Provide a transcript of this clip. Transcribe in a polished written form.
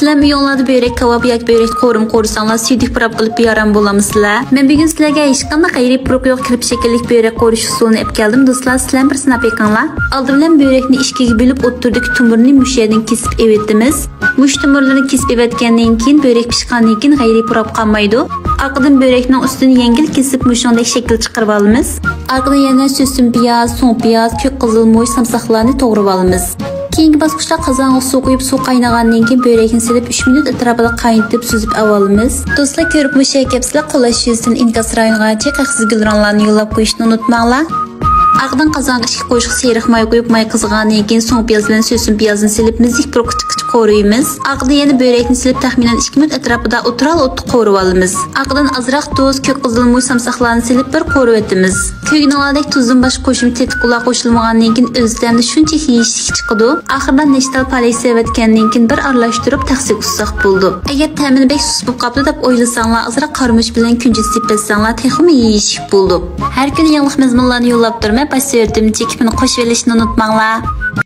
Sizler milyonlarda börek kebap yoki börek qo'rim qo'rsanlar suydik purab qilib yaram bo'lamizlar. Men bugun sizlarga hech qanday g'ayriy puruq yo'q kirib shakllik börek qo'rish usulini olib keldim. Do'stlar, sizlar bir sinab ekanlar. Oldin bilan börekni ikkiga bo'lib o'ttirdik, tumurni mushadan kesib evetimiz. Mush tumurlarni kesib evatgandan keyin börek pishgandan keyin g'ayriy purab qolmaydi. Arqadan börekning ustini yengil kesib mushundek shakl chiqarib olamiz. Arqadan yana so'sim piyoz, so'ng piyoz, ko'k qizilmoy, samsoqlarni to'g'rab olamiz. Keyingi bosqichda qozonga suv quyib, suv qaynagandan keyin börekni silib 3 minut atrofida qaynatib suzib olamiz. Do'stlar, ko'rib mushakapsizlar qo'llash yuzidan inkas rayongacha qaqsiz gulronlarni yo'llab qo'yishni unutmanglar. Arqadan qozonga ichki qo'shiq seriq may qo'yib, may qizg'andan keyin so'ng piyoz bilan so'sim piyozni silib mizlik purqich qo'ruymiz. Arqadan yana börekni silib taxminan 2 minut atrofida o'tiral o'tni qo'rib olamiz. Arqadan azroq tuz, ko'k qizilmoy, samsoqlarni silib bir qo'rib etamiz. Ko'gnolardek tuzdan boshqa qo'shimcha tetiklar qo'shilmagandan keyin o'zidan shuncha yeyishlik chiqadi. Oxirdan nechtal palay sevatgandan keyin bir aralashtirib taqsiq usaq bo'ldi. Agar ta'mini bek sus bo'lib qoldi deb o'ylasanglar, azroq qarmush bilan kunjut sepsanglar texmi yeyishlik bo'ldi. Har kuni yangi mezmunlarni yo'llab turmay, pasverdim chekipini qo'shib olishni unutmanglar.